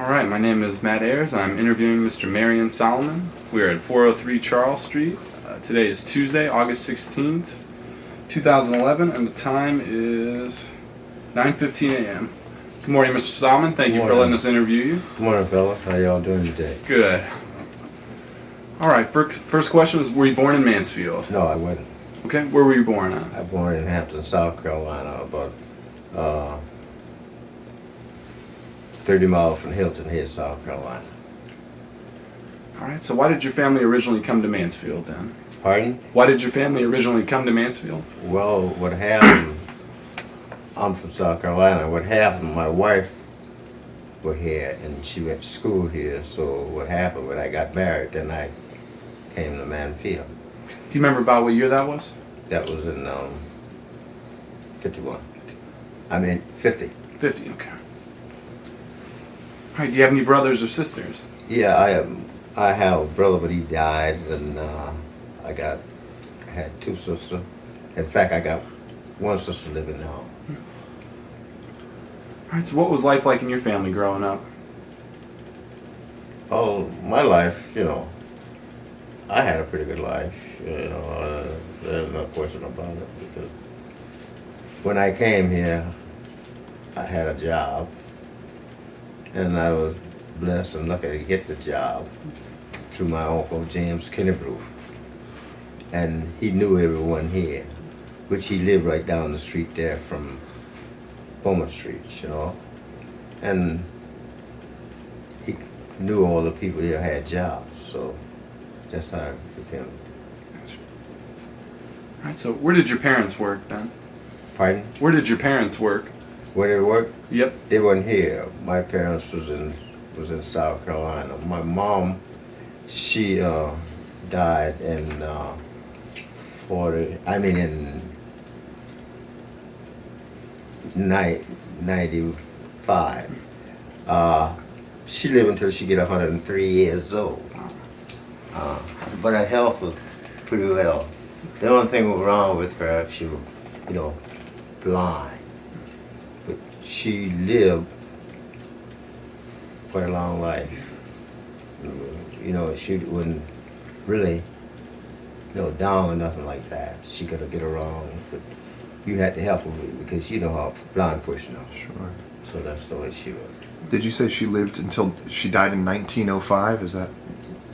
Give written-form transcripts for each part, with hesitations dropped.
All right, my name is Matt Ayers. I'm interviewing Mr. Marion Solomon. We're at 403 Charles Street. Today is Tuesday, August 16th, 2011, and the time is 9:15 a.m. Good morning, Mr. Solomon. Thank you for letting us interview you. Good morning, fella. How y'all doing today? Good. All right, first question is, were you born in Mansfield? No, I wasn't. Okay, where were you born at? I was born in Hampton, South Carolina, about 30 miles from Hilton Head, South Carolina. All right, so why did your family originally come to Mansfield then? Pardon? Why did your family originally come to Mansfield? Well, what happened, I'm from South Carolina. What happened, my wife was here and she went to school here. So what happened when I got married, then I came to Mansfield. Do you remember about what year that was? That was in 51. I mean, 50. 50, okay. All right, do you have any brothers or sisters? Yeah, I have a brother, but he died, and I had two sisters. In fact, I got one sister living now. All right, so what was life like in your family growing up? Oh, my life, I had a pretty good life. There's no question about it, because when I came here, I had a job, and I was blessed and lucky to get the job through my uncle James Kennebrew. And he knew everyone here, which he lived right down the street there from Beaumont Street, and he knew all the people here had jobs, so that's how I became. All right, so where did your parents work then? Pardon? Where did your parents work? Where they work? Yep. They weren't here. My parents was in South Carolina. My mom, she died in in 95. She lived until she get 103 years old. But her health was pretty well. The only thing was wrong with her, she was, blind. But she lived quite a long life. She wasn't really, down or nothing like that. She could get around, but you had to help her because you know how a blind person is. Sure. So that's the way she was. Did you say she lived until she died in 1905? Is that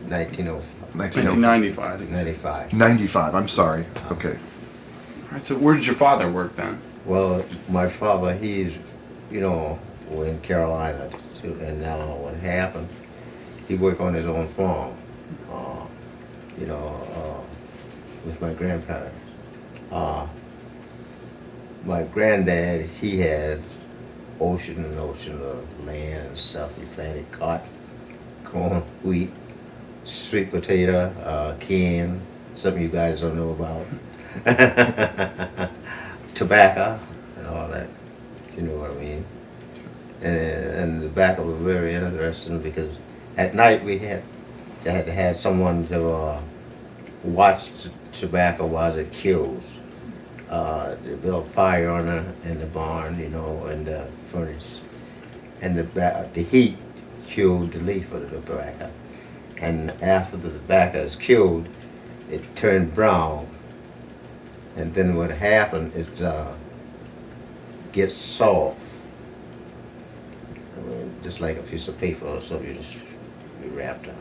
1905. 1995, I think. 95. 95, I'm sorry. Okay. All right, so where did your father work then? Well, my father, he's, in Carolina too, and now what happened, he worked on his own farm, with my grandparents. My granddad, he had ocean of land and stuff. He planted cotton, corn, wheat, sweet potato, can, something you guys don't know about. Tobacco and all that, you know what I mean. And the tobacco was very interesting because at night we had to have someone to watch the tobacco while it kills. They built a fire on in the barn, and the furnace, and the heat killed the leaf of the tobacco. And after the tobacco is killed, it turned brown. And then what happened is gets soft. Just like a piece of paper or something, you wrapped up.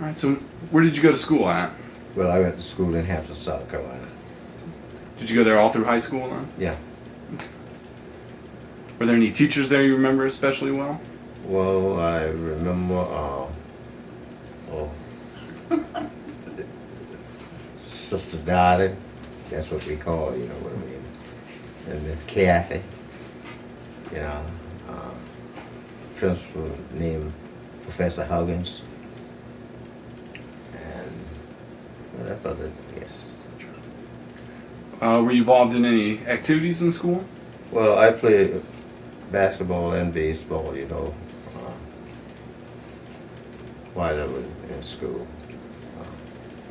All right, so where did you go to school at? Well, I went to school in Hampton, South Carolina. Did you go there all through high school then? Yeah. Were there any teachers there you remember especially well? Well, I remember, Sister Darling, that's what we call her, you know what I mean. And Miss Kathy, principal named Professor Huggins. And that's about it, yes. Were you involved in any activities in school? Well, I played basketball and baseball, while I was in school.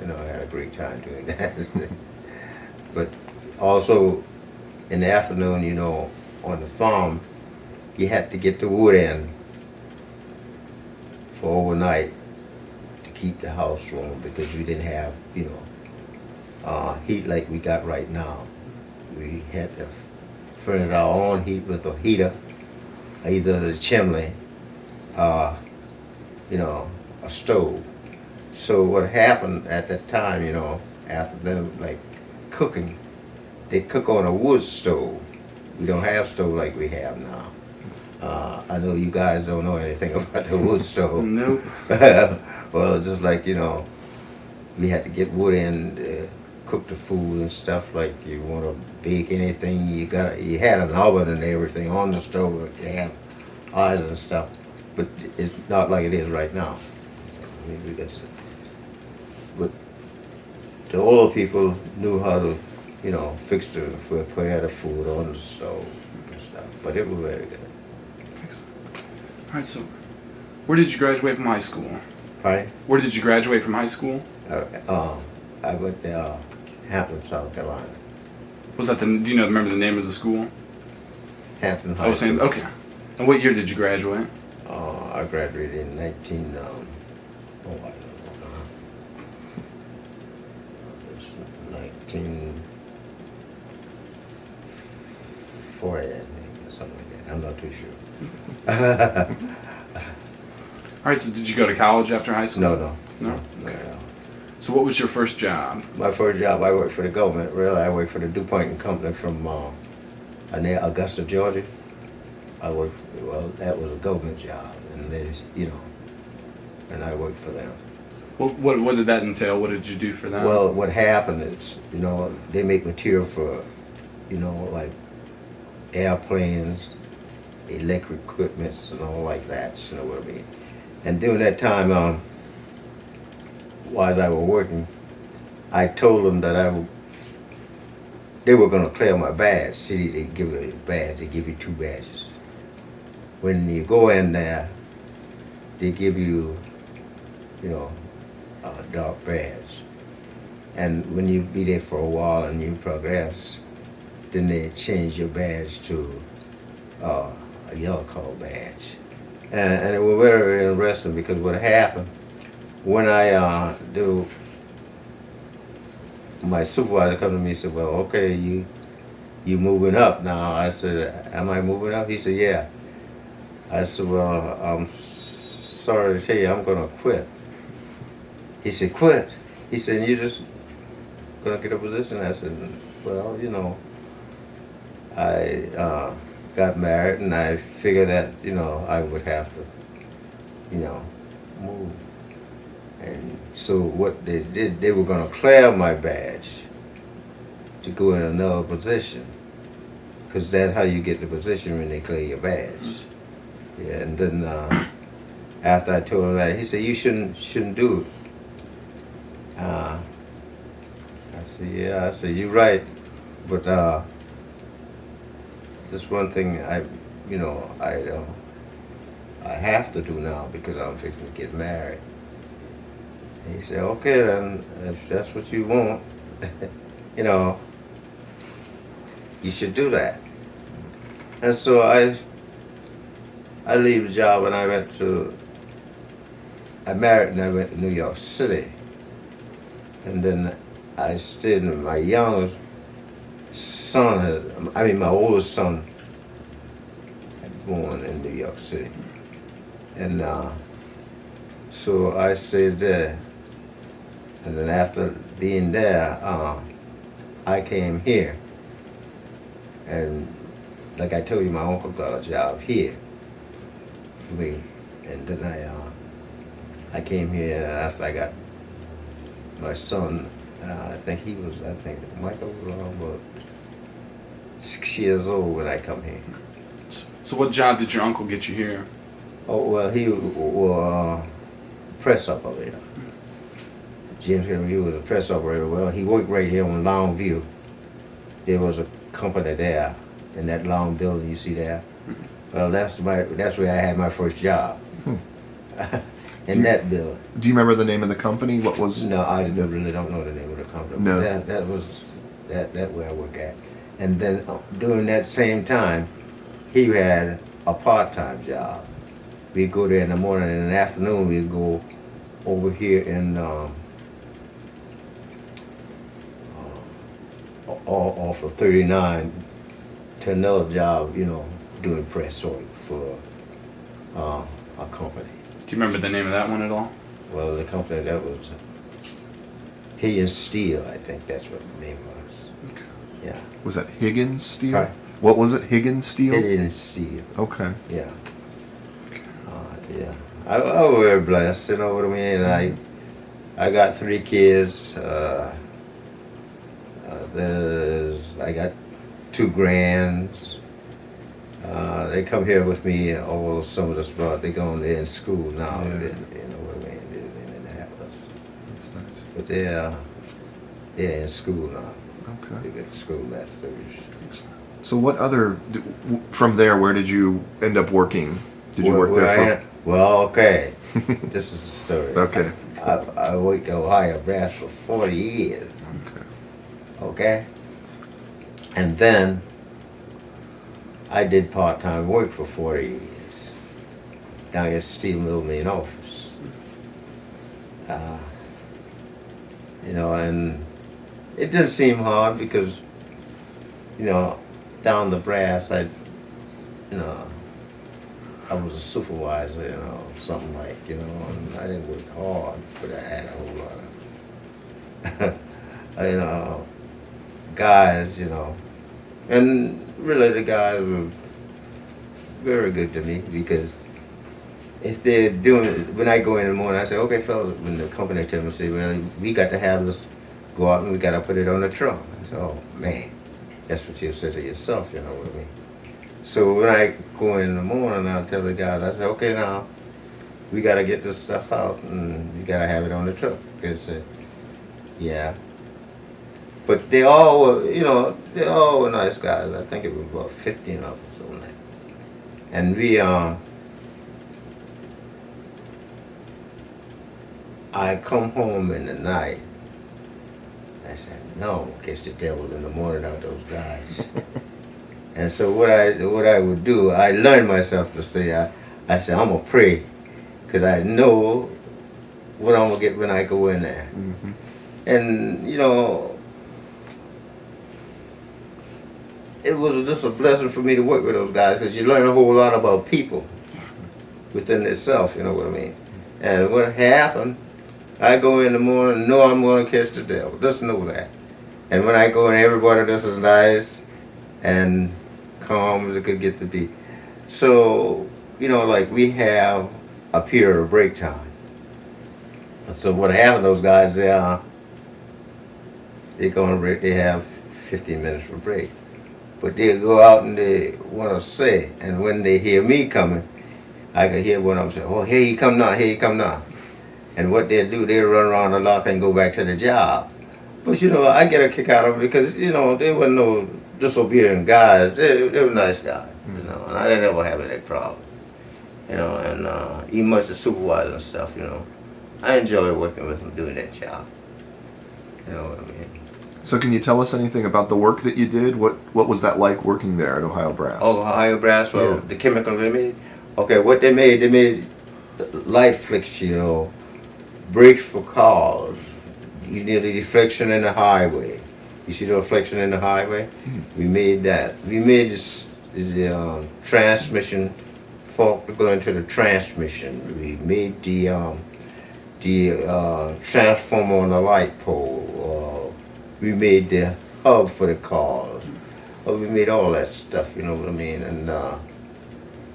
I had a great time doing that. But also in the afternoon, on the farm, you had to get the wood in for overnight to keep the house warm because we didn't have, heat like we got right now. We had to furnish our own heat with a heater, either the chimney, a stove. So what happened at that time, after them like cooking, they cook on a wood stove. We don't have stove like we have now. I know you guys don't know anything about the wood stove. Nope. Well, just like, we had to get wood in, cook the food and stuff. Like you want to bake anything, you had an oven and everything on the stove. You have eyes and stuff, but it's not like it is right now. But the old people knew how to, fix prepare the food on the stove and stuff. But it was very good. All right, so where did you graduate from high school? Right? Where did you graduate from high school? I went to Hampton, South Carolina. Was that do you remember the name of the school? Hampton High I was saying, School. okay. And what year did you graduate? I graduated in 19. It's 1940, I think, or something like that. I'm not too sure. All right, so did you go to college after high school? No. No? Okay. So what was your first job? My first job, I worked for the government. Really, I worked for the DuPont and Company from near Augusta, Georgia. That was a government job, and and I worked for them. Well, what did that entail? What did you do for them? Well, what happened is, they make material for, like airplanes, electric equipment, and all like that. You know what I mean? And during that time, while I was working, I told them that they were going to clear my badge. See, they give you a badge. They give you 2 badges. When you go in there, they give you, a dark badge. And when you be there for a while and you progress, then they change your badge to a yellow color badge. And it was very, very interesting because what happened, when I my supervisor come to me and said, well, okay, you moving up now. I said, am I moving up? He said, yeah. I said, well, I'm sorry to tell you, I'm going to quit. He said, quit? He said, you just going to get a position? I said, well, I got married and I figured that, I would have to, move. And so what they did, they were going to clear my badge to go in another position. Because that's how you get the position when they clear your badge. Yeah, and then after I told him that, he said, you shouldn't do it. I said, yeah. I said, you're right. But just one thing I have to do now because I'm fixing to get married. And he said, okay then, if that's what you want, you should do that. And so I leave the job and I married and I went to New York City. And then I stayed in my youngest son, my oldest son had born in New York City. And so I stayed there. And then after being there, I came here. And like I told you, my uncle got a job here for me. And then I came here after I got my son. I think Michael was about 6 years old when I come here. So what job did your uncle get you here? Oh, well, he was a press operator. James Henry, he was a press operator. Well, he worked right here on Longview. There was a company there in that long building you see there. Well, that's where I had my first job. In that building. Do you remember the name of the company? What was? No, I really don't know the name of the company. No. That was where I work at. And then during that same time, he had a part-time job. We go there in the morning, and in the afternoon we go over here in off of 39 to another job, you know, doing press work for a company. Do you remember the name of that one at all? Well, the company that was Higgins Steel, I think that's what the name was. Okay. Yeah. Was that Higgins Steel? Right. What was it? Higgins Steel? Higgins Steel. Okay. Yeah. Yeah. I was very blessed, you know what I mean? I got 3 kids. I got 2 grands. They come here with me all some of this brought. They're in school now. Yeah. You know what I mean? They're in Minneapolis. That's nice. But they're in school now. Okay. They get to school last Thursday. So what other, from there, where did you end up working? Did you work there for? Well, okay. This is the story. Okay. I worked at Ohio Brass for 40 years. Okay. Okay? And then I did part-time work for 40 years down at Steel Mill main office. You know, and it didn't seem hard because, you know, down the brass, I was a supervisor, you know, something like, you know, and I didn't work hard, but I had a whole lot of, you know, guys, you know, and really the guys were very good to me because if they're doing it, when I go in the morning, I say, okay, fellas, when the company tells me, say, well, we got to have this go out and we got to put it on the truck. I say, oh, man, that's what you say to yourself, you know what I mean? So when I go in the morning, I'll tell the guys, I say, okay, now, we got to get this stuff out and we got to have it on the truck. They say, yeah. But they all were, you know, they all were nice guys. I think it was about 15 of us on that. And we, I come home in the night. I said, no, I'm gonna catch the devil in the morning out those guys. And so what I would do, I learned myself to say, I said, I'm gonna pray, because I know what I'm gonna get when I go in there. Mm-hmm. And, you know, it was just a blessing for me to work with those guys, because you learn a whole lot about people within itself, you know what I mean? And what happened, I go in the morning, know I'm gonna catch the devil, just know that. And when I go in, everybody just is nice and calm as it could get to be. So, you know, like we have a period of break time. So what happened, those guys, they go on break, they have 15 minutes for break. But they go out and they want to say, and when they hear me coming, I can hear what I'm saying, oh, here you come now, here you come now. And what they do, they run around the lot and go back to the job. But, you know, I get a kick out of them because, you know, they weren't no disobedient guys. They were nice guys, you know, and I didn't ever have any problem. You know, and even much the supervisor and stuff, you know. I enjoy working with them, doing that job. You know what I mean? So can you tell us anything about the work that you did? What was that like working there at Ohio Brass? Oh, Ohio Brass, well, Yeah. the chemical they made? Okay, what they made light fixture, you know, brakes for cars. You need a deflection in the highway. You see the reflection in the highway? We made that. We made the transmission fork to go into the transmission. We made the transformer on the light pole. We made the hub for the cars. We made all that stuff, you know what I mean? And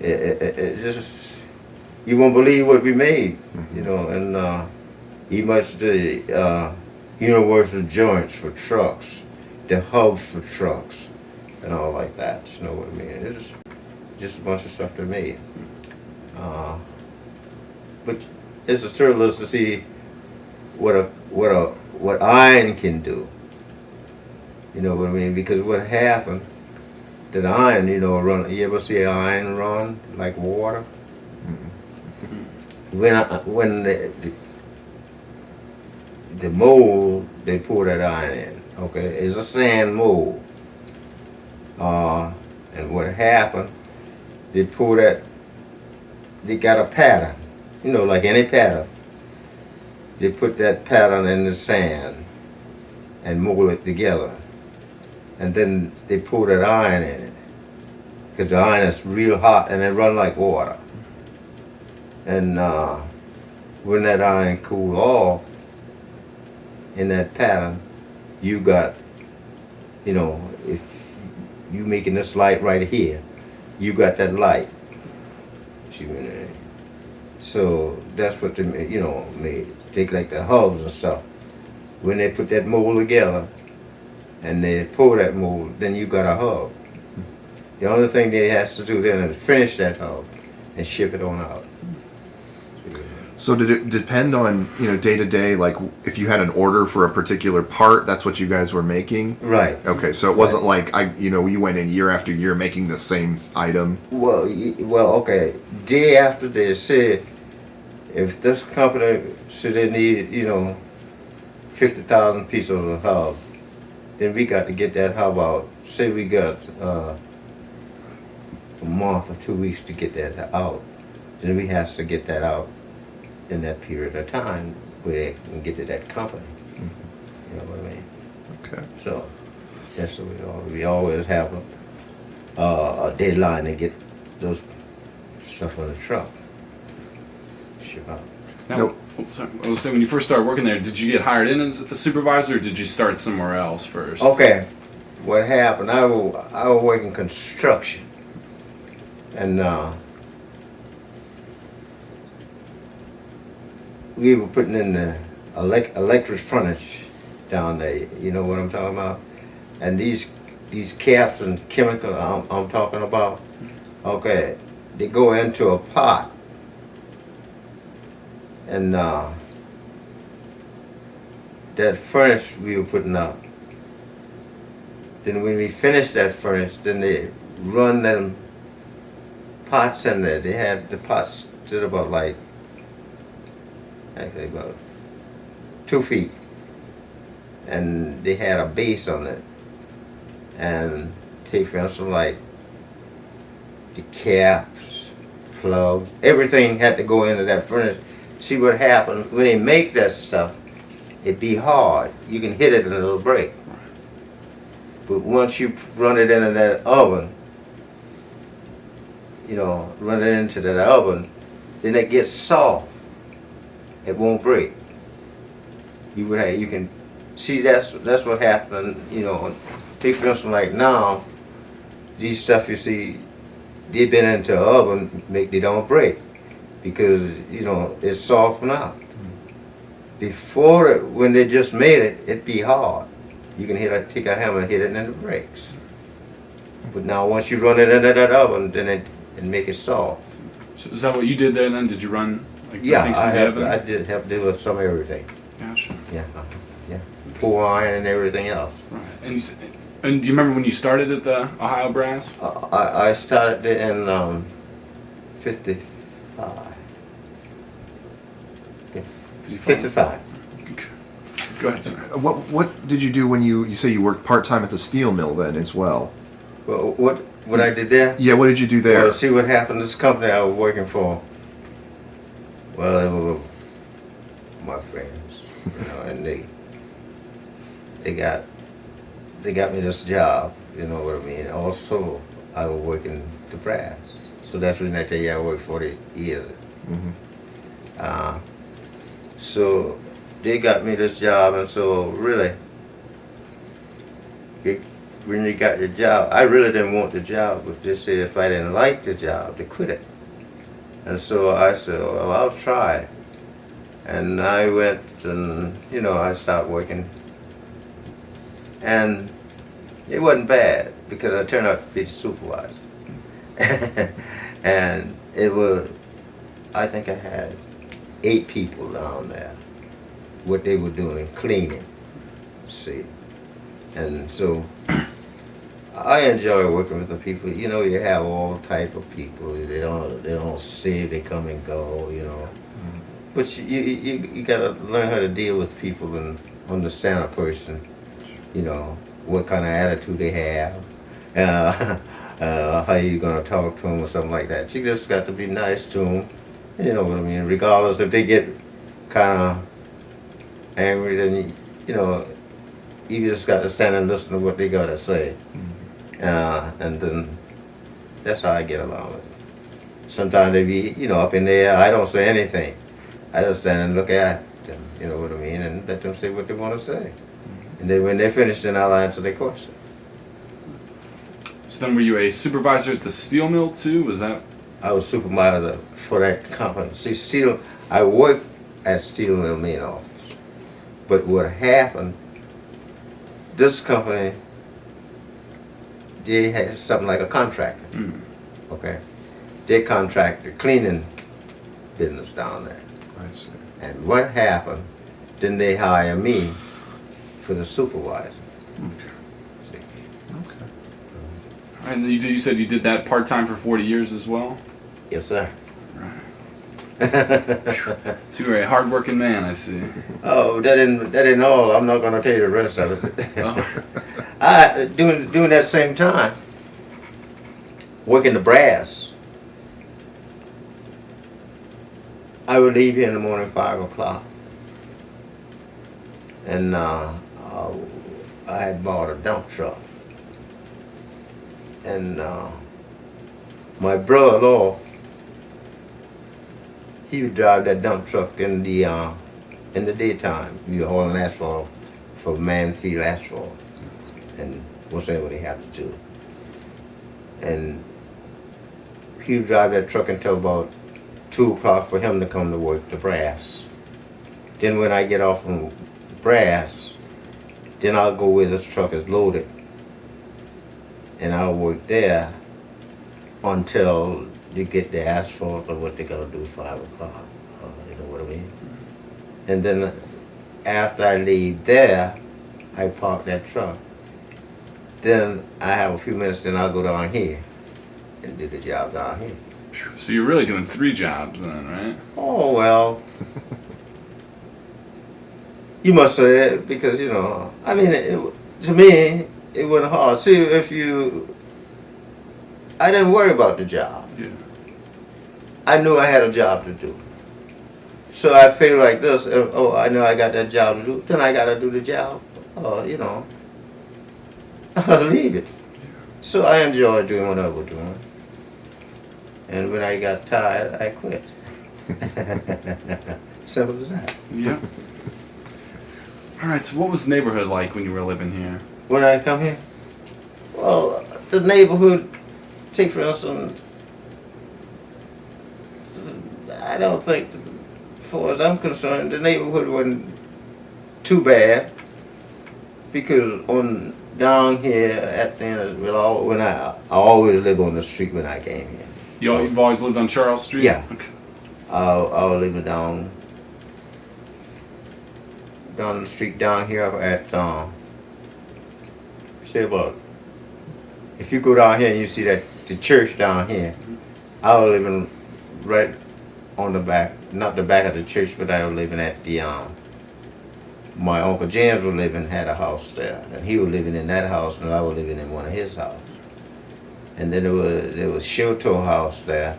it just, you won't believe what we made, you know, and even much the universal joints for trucks, the hub for trucks, and all like that, you know what I mean? It's just a bunch of stuff they made. But it's a thrill to see what iron can do. You know what I mean? Because what happened, that iron, you know, run. You ever see iron run like water? When the mold, they pour that iron in. Okay, it's a sand mold. And what happened, they pull that, they got a pattern, you know, like any pattern. They put that pattern in the sand and mold it together. And then they pour that iron in it. Because the iron is real hot and it run like water. And when that iron cool off in that pattern, you got, you know, if you making this light right here, you got that light. See what I mean? So that's what they, you know, made. Take like the hubs and stuff. When they put that mold together and they pour that mold, then you got a hub. The only thing they has to do then is finish that hub and ship it on out. So did it depend on, you know, day to day, like if you had an order for a particular part, that's what you guys were making? Right. Okay, so it wasn't like, you went in year after year making the same item? Well, okay. Day after day, say, if this company said they need, you know, 50,000 pieces of the hub, then we got to get that hub out. Say we got a month or 2 weeks to get that out, then we has to get that out in that period of time where they can get to that company. You know what I mean? Okay. So that's what we always have a deadline to get those stuff on the truck. Ship out. Now, Nope. sorry, I was saying, when you first started working there, did you get hired in as a supervisor, or did you start somewhere else first? Okay, what happened? I was working construction, and we were putting in the electric furnace down there. You know what I'm talking about? And these caps and chemical I'm talking about. Okay, they go into a pot. And that furnace we were putting out, then when we finished that furnace, then they run them pots in there. They had the pots stood about actually about 2 feet. And they had a base on it. And take for instance like the caps, plugs, everything had to go into that furnace. See what happens when they make that stuff, it be hard. You can hit it and it'll break. But once you run it into that oven, you know, run it into that oven, then it gets soft. It won't break. You can see that's what happened. You know, take for instance like now, these stuff you see, they've been into an oven, they don't break. Because, you know, it's soft now. Before it, when they just made it, it'd be hard. You can take a hammer and hit it and it breaks. But now once you run it into that oven, then it make it soft. So is that what you did there then? Did you run like Yeah, things through the oven? I did help do with some of everything. Gotcha. Yeah, yeah. Pour iron and everything else. Right. And do you remember when you started at the Ohio Brass? I started in 55. 55. Go ahead, sir. What did you do when you say you worked part-time at the steel mill then as well? Well, what I did there? Yeah, what did you do there? Well, see what happened. This company I was working for, well, they were my friends, you know, and they got me this job, you know what I mean. Also, I was working the brass, so that's when I tell you I worked 40 years. Mm-hmm. So they got me this job, and so really, when you got the job, I really didn't want the job, but they said if I didn't like the job, to quit it. And so I said, well, I'll try. And I went and, you know, I started working. And it wasn't bad, because I turned out to be the supervisor. And it was, I think I had 8 people down there, what they were doing, cleaning, see. And so I enjoy working with the people. You know, you have all type of people. They don't stay, they come and go, you know. Mm-hmm. But you gotta learn how to deal with people and understand a person, you know, what kind of attitude they have. how you gonna talk to them or something like that. You just got to be nice to them. You know what I mean? Regardless if they get kind of angry, then you just got to stand and listen to what they gotta say, and then that's how I get along with them. Sometimes they be up in there. I don't say anything. I just stand and look at them. You know what I mean? And let them say what they want to say. And then when they're finished, then I'll answer their question. So then were you a supervisor at the steel mill too? Was that? I was supervisor for that company. See, I worked at steel mill main office. But what happened, this company, they had something like a contractor. Okay? They contracted cleaning business down there. I see. And what happened, then they hire me for the supervisor. Okay. See? Okay. And you said you did that part-time for 40 years as well? Yes, sir. So you were a hard-working man, I see. Oh, that ain't all. I'm not gonna tell you the rest of it. Oh. I doing that same time, working the brass. I would leave here in the morning 5 o'clock, and I had bought a dump truck, and my brother-in-law, he would drive that dump truck in the daytime. We were hauling asphalt for Manfield Asphalt, and whatever they have to do. And he would drive that truck until about 2 o'clock for him to come to work the brass. Then when I get off from brass, then I'll go where this truck is loaded, and I'll work there until you get the asphalt or what they're gonna do 5 o'clock. You know what I mean? And then after I leave there, I park that truck. Then I have a few minutes, then I'll go down here and do the job down here. So you're really doing 3 jobs then, right? Oh, well. You must say it because, I mean, to me, it wasn't hard. See, I didn't worry about the job. Yeah. I knew I had a job to do. So I feel like this, I know I got that job to do, then I got to do the job. I'll leave it. So I enjoyed doing what I was doing. And when I got tired, I quit. Simple as that. Yeah. All right, so what was the neighborhood like when you were living here? When I come here, well, the neighborhood, take for instance, I don't think, as far as I'm concerned, the neighborhood wasn't too bad, because down here at the end of it, I always lived on the street when I came here. You've always lived on Charles Street? Yeah. Okay. I was living down the street down here at say about, if you go down here and you see the church down here, I was living right on the back, not the back of the church, but I was living at my Uncle James had a house there, and he was living in that house, and I was living in one of his houses. And then there was Shoto house there,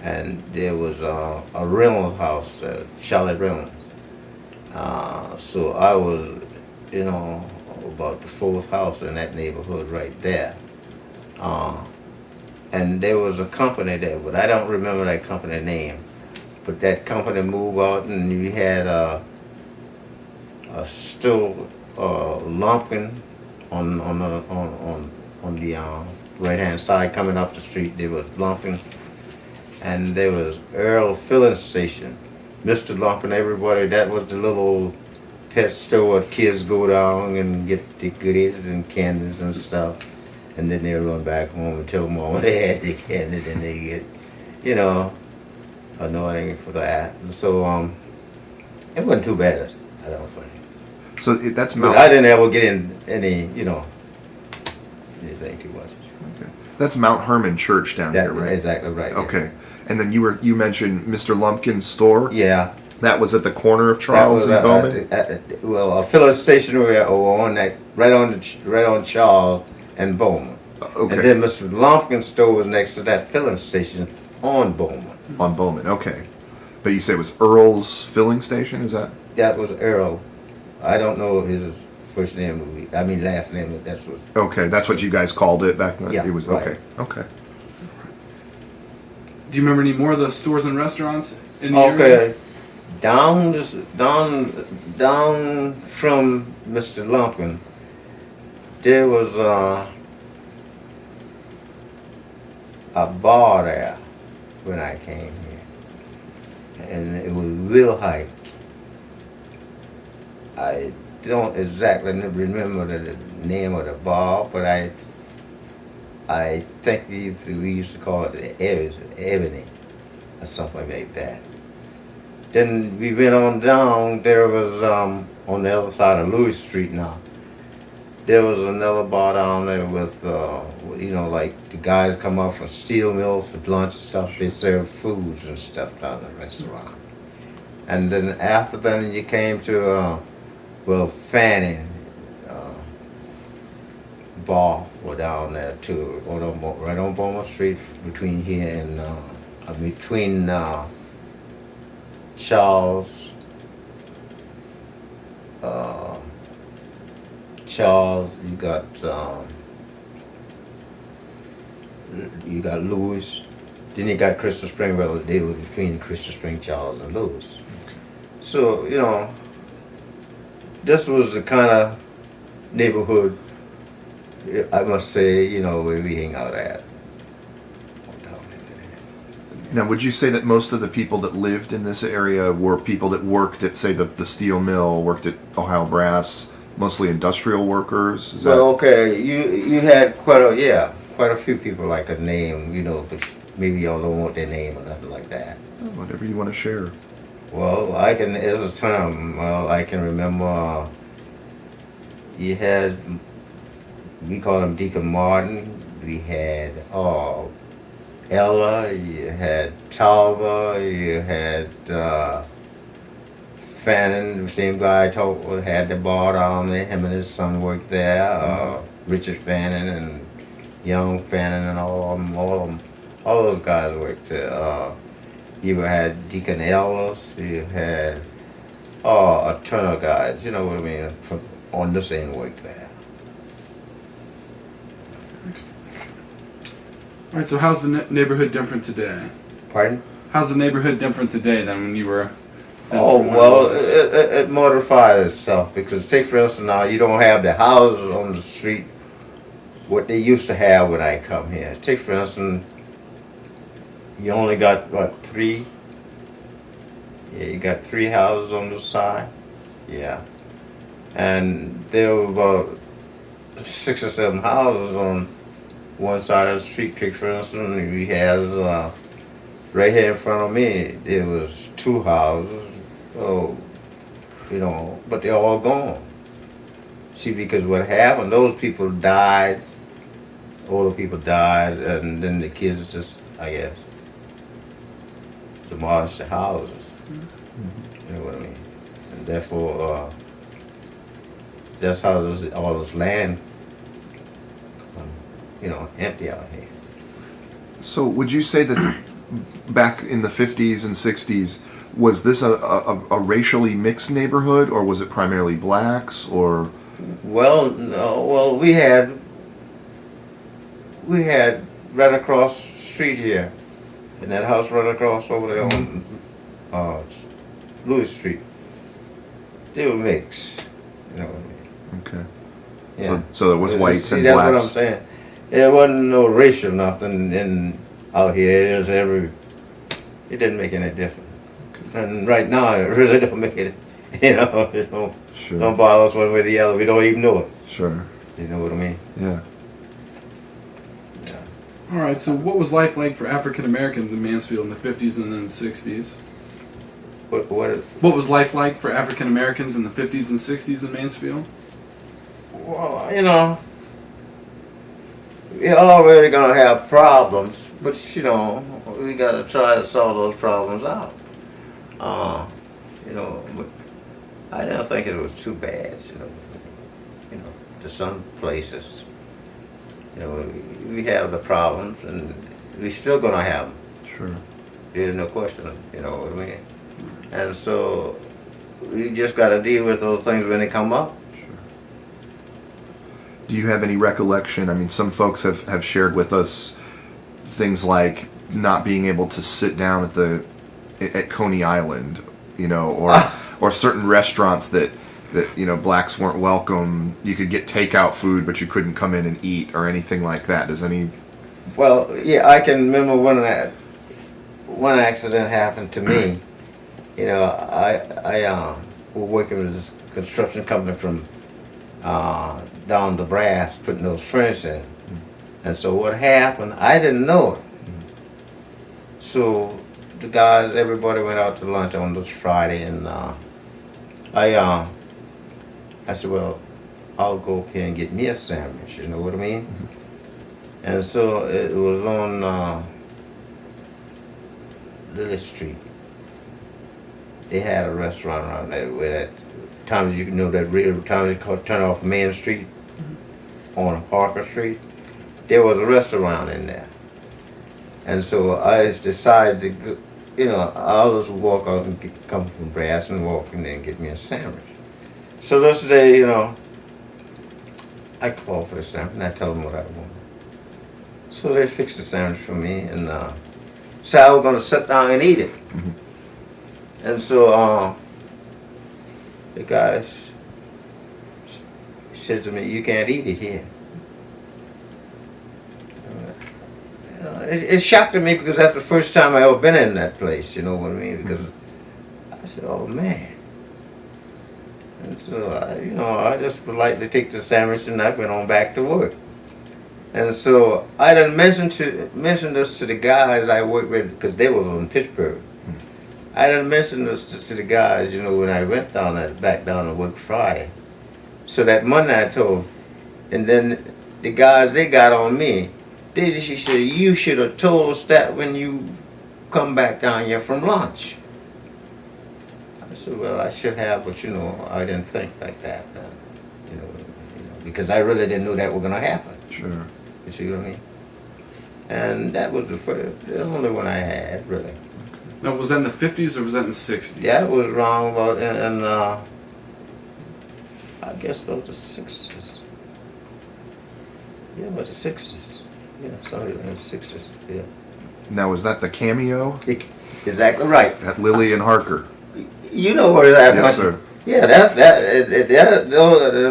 and there was a Reynolds house, Charlotte Reynolds. So I was, about the 4th house in that neighborhood right there. And there was a company there, but I don't remember that company name. But that company moved out, and you had still Lumpkin on the right-hand side coming up the street. There was Lumpkin, and there was Earl Filling Station. Mr. Lumpkin, everybody, that was the little pet store where kids go down and get the goodies and candies and stuff. And then they run back home and tell mom they had the candy, and they get, annoying for that. And so, it wasn't too bad, I don't think. So that's But Mount. I didn't ever get in any, anything too much. Okay. That's Mount Herman Church down here, right? Exactly right. Okay. And then you mentioned Mr. Lumpkin's store. Yeah. That was at the corner of Charles and Bowman. A filling station over on that, right on Charles and Bowman. Okay. And then Mr. Lumpkin's store was next to that filling station on Bowman. On Bowman, okay. But you say it was Earl's filling station, is that? That was Earl. I don't know his first name. I mean last name. But that's what. Okay, that's what you guys called it back then? Yeah, It was, right. okay, okay. Do you remember any more of the stores and restaurants in the area? Okay. Down from Mr. Lumpkin, there was a bar there when I came here, and it was real high. I don't exactly remember the name of the bar, but I think we used to call it the Ebony or something like that. Then we went on down. There was on the other side of Louis Street now. There was another bar down there with like the guys come up from steel mills for lunch and stuff. They serve foods and stuff down in the restaurant. And then after that, you came to Fanning bar were down there too, right on Bowman Street between here and between Charles, you got Lewis, then you got Crystal Spring. Well, they were between Crystal Spring, Charles, and Lewis. So this was the kind of neighborhood, I must say, where we hang out at. Now, would you say that most of the people that lived in this area were people that worked at, say, the steel mill, worked at Ohio Brass, mostly industrial workers? Is Well, okay, you had quite a few people like a name, but maybe y'all don't want their name or nothing like that. Whatever you want to share. Well, I can, as a term, I can remember you had, we call him Deacon Martin, we had Ella, you had Talbot, you had Fannin, the same guy had the bar down there, him and his son worked there, Richard Fannin and Young Fannin and all those guys worked there. You had Deacon Ellis, you had a ton of guys, you know what I mean, on this end worked there. All right, so how's the neighborhood different today? Pardon? How's the neighborhood different today than when you were? Oh, well, it modified itself because take for instance now, you don't have the houses on the street what they used to have when I come here. Take for instance, you only got, what, 3? Yeah, you got 3 houses on the side. Yeah. And there were about 6 or 7 houses on one side of the street. Take for instance, we has right here in front of me, there was 2 houses. Oh, but they're all gone. See, because what happened, those people died, older people died, and then the kids just, I guess, demolished the houses. You know what I mean? And therefore, that's how all this land, empty out here. So would you say that back in the 50s and 60s, was this a racially mixed neighborhood, or was it primarily blacks, or? Well, no, well, we had right across the street here, in that house right across over there on Louis Street. They were mixed, you know what I mean? Okay. Yeah. So there was whites See, and that's blacks. what I'm saying. There wasn't no racial nothing out here. It didn't make any difference. And right now, it really don't make it, it don't bother us one way or the other. We don't even know it. Sure. You know what I mean? Yeah. Yeah. All right, so what was life like for African Americans in Mansfield in the 50s and then 60s? What was life like for African Americans in the 50s and 60s in Mansfield? Well, we're already gonna have problems, but we gotta try to solve those problems out. But I don't think it was too bad. To some places, You know, we have the problems, and we still gonna have them. Sure. There's no question. You know what I mean? And so we just got to deal with those things when they come up. Do you have any recollection? I mean, some folks have shared with us things like not being able to sit down at Coney Island, you know, or certain restaurants that you know blacks weren't welcome. You could get takeout food, but you couldn't come in and eat or anything like that. Does any? Well, yeah, I can remember one accident happened to me. You know, I was working with this construction company from down the brass, putting those furniture in. And so what happened, I didn't know it. So the guys, everybody went out to lunch on this Friday, and I said, well, I'll go up here and get me a sandwich, you know what I mean? And so it was on Lily Street. They had a restaurant around there where that times you know that real times you turn off Main Street on Parker Street. There was a restaurant in there, and so I decided to, you know, I'll just walk out and come from Brass and walk in there and get me a sandwich. So this day, you know, I called for the sandwich and I tell them what I want. So they fixed the sandwich for me, and said I was going to sit down and eat it. And so the guy said to me, "You can't eat it here." It shocked me because that's the first time I ever been in that place, you know what I mean? Because I said, "Oh man." And so I just politely take the sandwich and I went on back to work. And so I didn't mention this to the guys I worked with because they were from Pittsburgh. I didn't mention this to the guys, you know, when I went back down to work Friday. So that Monday I told, and then the guys, they got on me. She said, "You should have told us that when you come back down here from lunch." I said, "Well, I should have, but you know, I didn't think like that, you know, because I really didn't know that was going to happen." Sure. You see what I mean? And that was the only one I had, really. Now, was that in the 50s or was that in the 60s? That was wrong about, and I guess about the 60s. Yeah, about the 60s. Yeah, sorry, in the 60s, yeah. Now, was that the cameo Exactly right. at Lilly and Harker? You know where that Yes, was. sir. Yeah,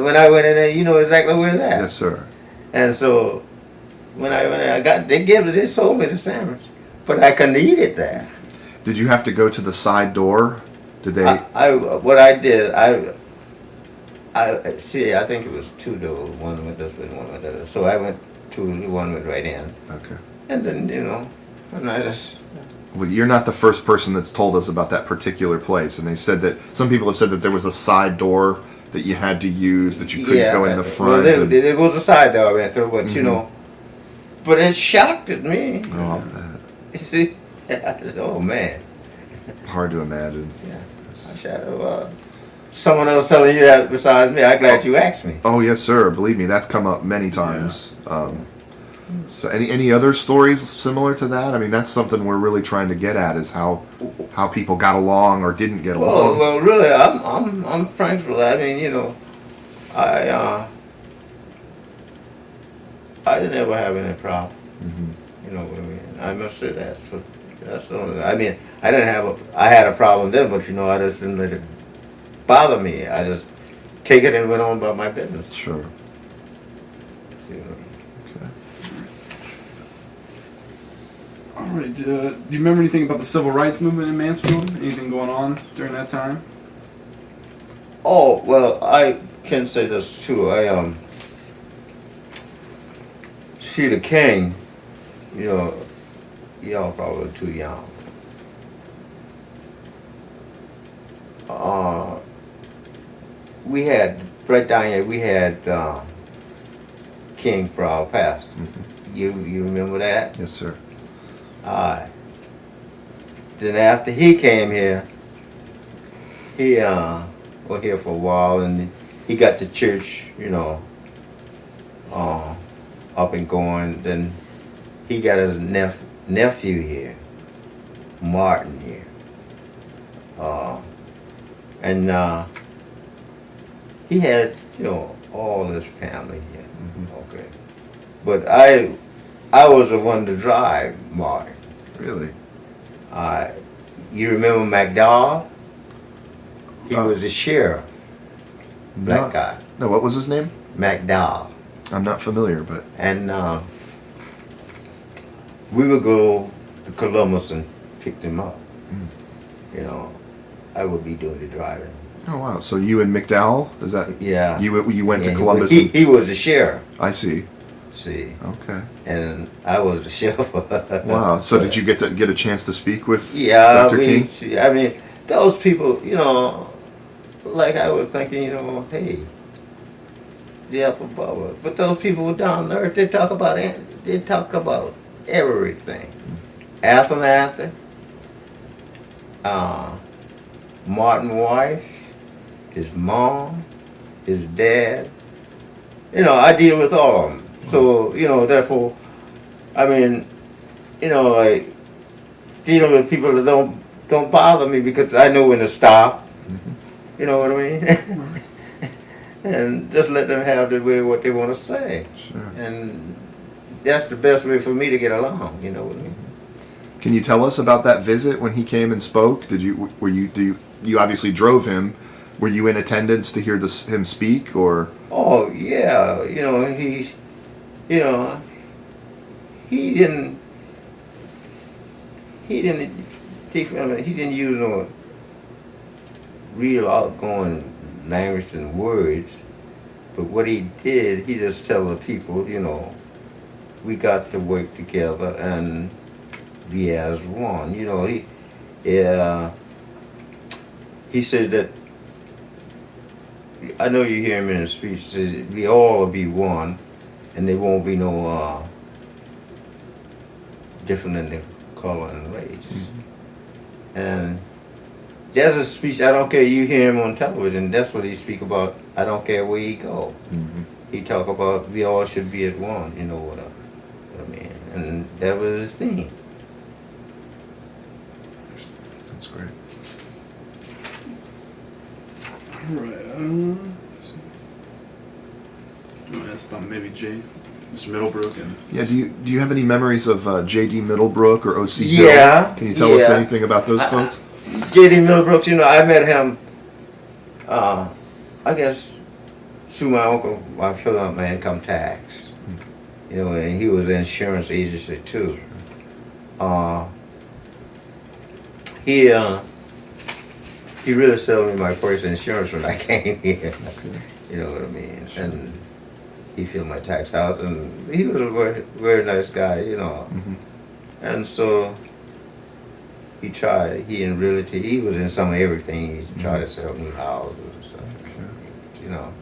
when I went in there, you know exactly where it's at. Yes, sir. And so, when I went in, they sold me the sandwich, but I couldn't eat it there. Did you have to go to the side door? Did they? What I did, I think it was two doors. One went this way, one went that way. So I went to the one went right in. Okay. And then, you know, and I just... Well, you're not the first person that's told us about that particular place. And they said that some people have said that there was a side door that you had to use, that you couldn't go in the front. Well, there was a side door I went through, but you know, but it shocked at me. Oh, I'll bet. You see, I said, "Oh man." Hard to imagine. Yeah, I said, someone else telling you that besides me. I'm glad you asked me. Oh yes, sir. Believe me, that's come up many times. So any other stories similar to that? I mean, that's something we're really trying to get at, is how people got along or didn't get along. Well, really, I'm thankful. I mean, you know, I didn't ever have any problem. You know what I mean? I must say that. That's the only. I mean, I had a problem then, but you know, I just didn't let it bother me. I just take it and went on about my business. Sure. See what I mean? All right. Do you remember anything about the civil rights movement in Mansfield? Anything going on during that time? Oh, well, I can say this too. I see the King, you know, y'all probably too young. We had, right down here, we had King for our pastor. You remember that? Yes, sir. Then after he came here, he was here for a while, and he got the church, you know, up and going. Then he got his nephew here, Martin here, and he had, you know, all his family here. Okay, but I was the one to drive Martin. Really? You remember McDowell? He was the sheriff, black No. guy. No, what was his name? McDowell. I'm not familiar, but And we would go to Columbus and pick them up. You know, I would be doing the driving. oh wow. So you and McDowell, is that? Yeah. You went to Yeah, Columbus. He was the sheriff. I see. See, Okay. and I was the sheriff. Wow. So did you get a chance to speak with Yeah, Dr. King? I mean, those people, you know, like I was thinking, you know, hey, the up above us. But those people were down there. They talk about everything. Athanasi, Martin's wife, his mom, his dad. You know, I deal with all of them. So, you know, therefore, I mean, you know, like dealing with people that don't bother me because I know when to stop. You know what I mean? And just let them have the way what they want to say. Sure. And that's the best way for me to get along. You know what I mean? Can you tell us about that visit when he came and spoke? You obviously drove him. Were you in attendance to hear him speak, or? Oh yeah, you know he didn't use no real outgoing language and words, but what he did, he just tell the people, you know, we got to work together and be as one. You know, he said that. I know you hear him in his speech. Says we all will be one, and there won't be no different in the color and race. And there's a speech. I don't care. You hear him on television. That's what he speak about. I don't care where he go. He talk about we all should be at one. You know what I mean? And that was his theme. That's great. Alright, that's about maybe Mr. Middlebrook and Yeah. Do you have any memories of J.D. Middlebrook or O.C. Yeah. Hill? Can you tell us Yeah. anything about those folks? J.D. Middlebrook, you know, I met him, I guess, through my uncle, I filled out my income tax. You know, and he was an insurance agency too. He really sold me my first insurance when I came here. You know what I mean? And he filled my tax out, and he was a very, very nice guy, you know. And so he in realty, he was in some of everything. He tried to sell new houses and stuff. You know,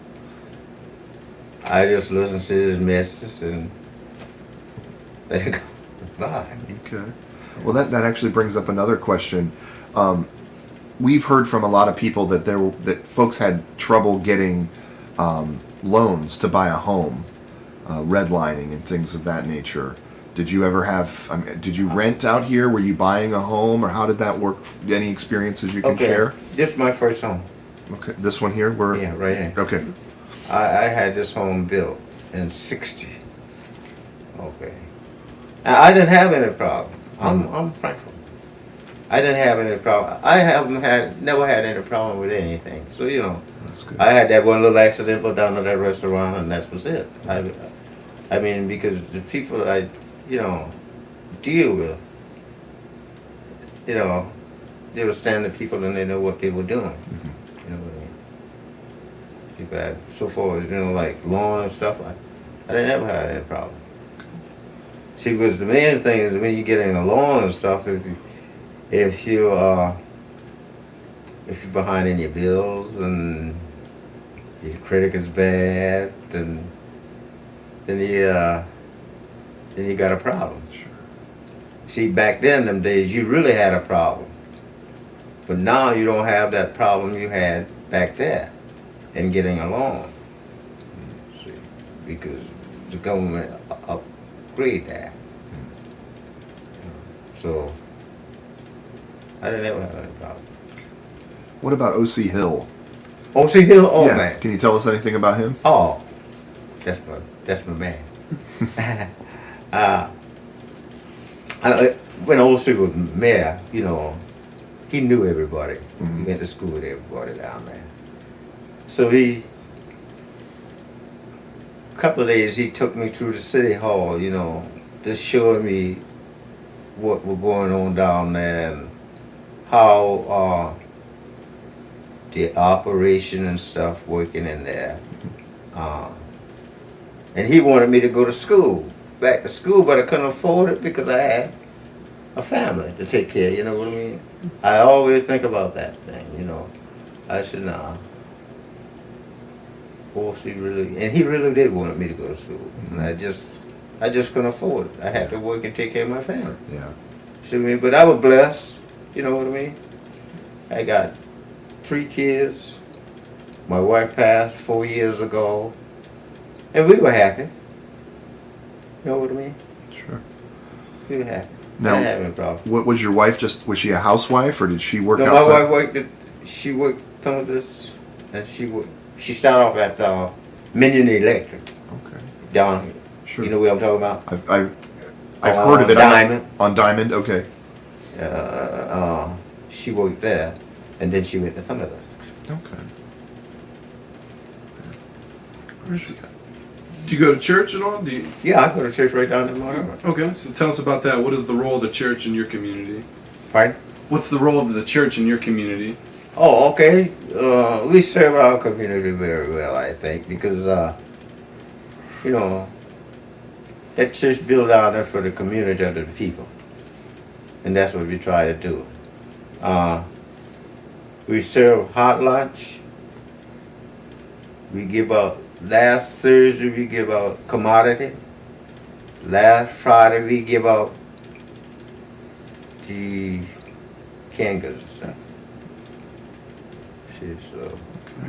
I just listened to his messages and let it go by. Okay. Well, that actually brings up another question. We've heard from a lot of people that folks had trouble getting loans to buy a home, redlining and things of that nature. Did you ever have? Did you rent out here? Were you buying a home, or how did that work? Any experiences you can share? This is my first home. Okay, this one here. Yeah, right here. Okay. I had this home built in '60. Okay. And I didn't have any problem. I'm Frankfurt. I didn't have any problem. I never had any problem with anything. So, you know, That's good. I had that one little accident, go down to that restaurant, and that was it. I mean, because the people I, you know, deal with, you know, they were standard people and they know what they were doing. You know what I mean? People that, so far as, you know, like lawn and stuff, I didn't ever have any problem. See, because the main thing is when you get in a lawn and stuff, if you're behind in your bills and your credit is bad, then you got a problem. See, back then, them days, you really had a problem. But now you don't have that problem you had back there in getting a loan. See, because the government upgrade that. So I didn't ever have any problem. What about O.C. Hill? O.C. Hill, oh yeah. man. Can you tell us anything about him? Oh, that's my man. When O.C. was mayor, you know, he knew everybody. Mm-hmm. He went to school with everybody down there. So a couple of days he took me through the city hall, you know, just showing me what was going on down there and how the operation and stuff working in there. And he wanted me to go to school, back to school, but I couldn't afford it because I had a family to take care of, you know what I mean? I always think about that thing, you know. I said, nah. He really did want me to go to school. And I just couldn't afford it. I had to work and take care of my family. Yeah. See what I mean? But I was blessed, you know what I mean? I got 3 kids. My wife passed 4 years ago. And we were happy. You know what I mean? Sure. We were happy. Now, I didn't have any problem. What was your wife was she a housewife or did she work No, outside? my wife she worked some of this, and she started off at Minion Electric Okay. down here. Sure. You know what I'm talking about? I've heard of it. Diamond. On Diamond, okay. She worked there, and then she went to some of this. Okay. Do you go to church at all? Yeah, I go to church right down in Marion. Okay, so tell us about that. What is the role of the church in your community? Pardon? What's the role of the church in your community? Oh, okay. We serve our community very well, I think, because, you know, that church built out there for the community of the people. And that's what we try to do. We serve hot lunch. We give out, last Thursday we give out commodity. Last Friday we give out the canned goods and stuff. So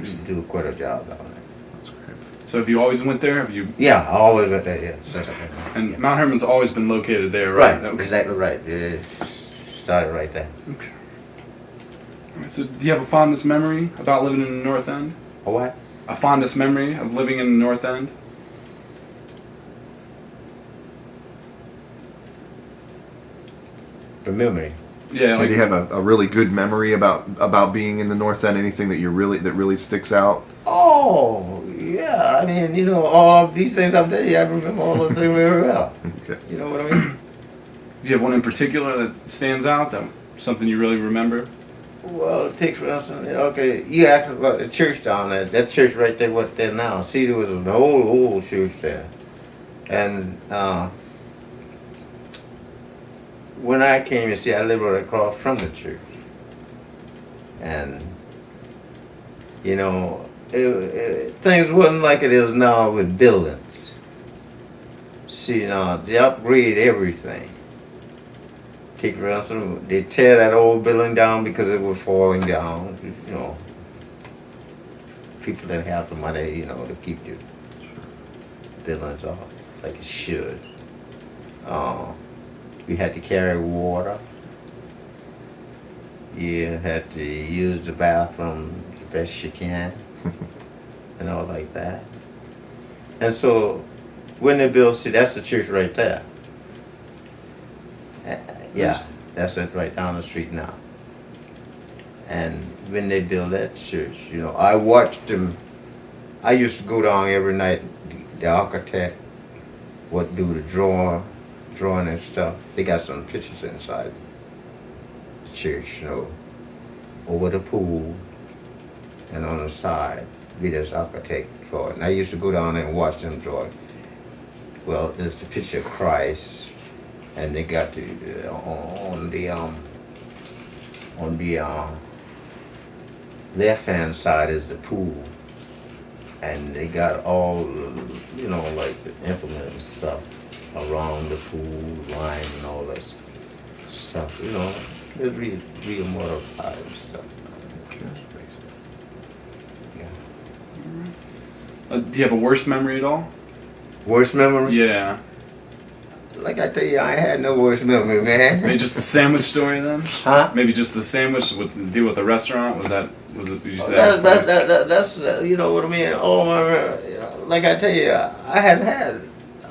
we do quite a job down there. That's great. So have you always went there? Have you? Yeah, I always went there, yeah. Since I've been there. And Mount Hermon's always been located there, Right, right? Okay. exactly right. It started right there. Okay. All right, so do you have a fondest memory about living in the North End? Oh, what? A fondest memory of living in the North End? Remember. Yeah, And do you have a really good memory about being in the North End? Anything that really sticks out? Oh, yeah. I mean, you know, all of these things I'm telling you, I remember all those things very well. Okay. You know what I mean? do you have one in particular that stands out? That something you really remember? Well, take for instance, okay, you asked about the church down there. That church right there, what's there now. See, there was an old church there. And when I came, you see, I lived right across from the church. And, you know, things wasn't like it is now with buildings. See, now, they upgrade everything. Take for instance, they tear that old building down because it was falling down, you know. People didn't have the money, you know, to keep the buildings off like it should. We had to carry water. You had to use the bathroom the best you can, and all like that. And so, when they built, see, that's the church right there. Yeah, that's it right down the street now. And when they built that church, you know, I watched them. I used to go down every night. The architect would do the drawing and stuff. They got some pictures inside the church, you know, over the pool and on the side. Be this architect draw it. And I used to go down there and watch them draw it. Well, there's the picture of Christ. And they got on the left hand side is the pool, and they got all, you know, like the implements and stuff around the pool line and all this stuff. You know, it's real motor power and stuff. Okay. Yeah. Do you have a worst memory at all? Worst memory? Yeah. Like I tell you, I ain't had no worst memory, man. Maybe just the sandwich story then. Huh? Maybe just the sandwich with the deal with the restaurant. Was it? Did you say? That's you know what I mean. Oh my, like I tell you, I hadn't had.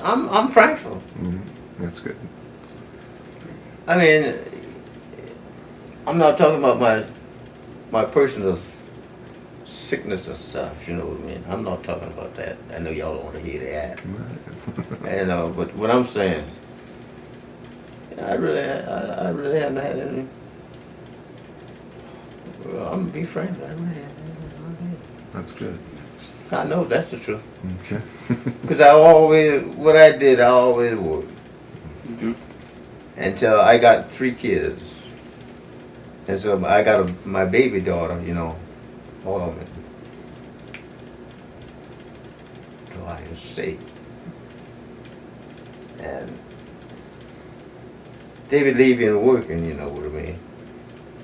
I'm thankful. That's good. I mean, I'm not talking about my personal sickness and stuff. You know what I mean. I'm not talking about that. I know y'all don't want to hear that. You know, but what I'm saying, I really haven't had any. Well, I'm gonna be frank. I really haven't. That's good. I know that's the truth. Okay. Because I always worked. Mhm. Until I got 3 kids. And so I got my baby daughter, you know, all of it. To Ohio State. And they be leaving working, you know what I mean?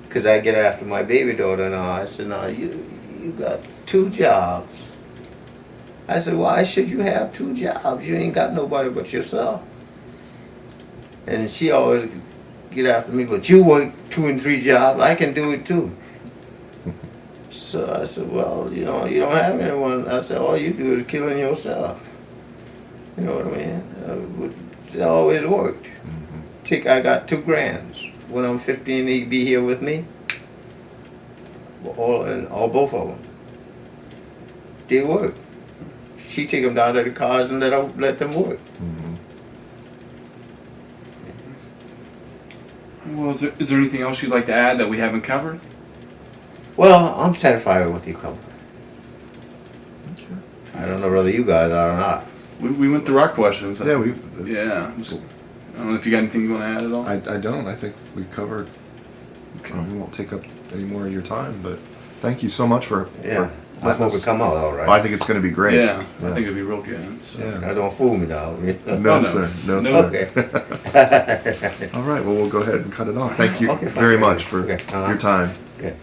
Because I get after my baby daughter and all. I said, no, you got 2 jobs. I said, why should you have 2 jobs? You ain't got nobody but yourself. And she always get after me, but you work 2 and 3 jobs. I can do it too. So I said, well, you know, you don't have anyone. I said, all you do is killing yourself. You know what I mean? It always worked. I got 2 grands. When I'm 15, they be here with me. All both of them. They work. She take them down to the cars and let them work. Well, is there anything else you'd like to add that we haven't covered? Well, I'm satisfied with what you covered. I don't know whether you guys are or not. We went through our questions. Yeah, Yeah. I don't know if you got anything you want to add at all. I don't. I think we covered. We won't take up any more of your time, but thank you so much for. Yeah. I letting hope us. it come out all right. I think it's going to be great. Yeah, I think it'd be real good. So. Yeah. Now don't fool me now. No, no. sir. No, No. sir. Okay. All right. Well, we'll go ahead and cut it off. Thank you Okay, fine. very much for Okay. your time. Okay.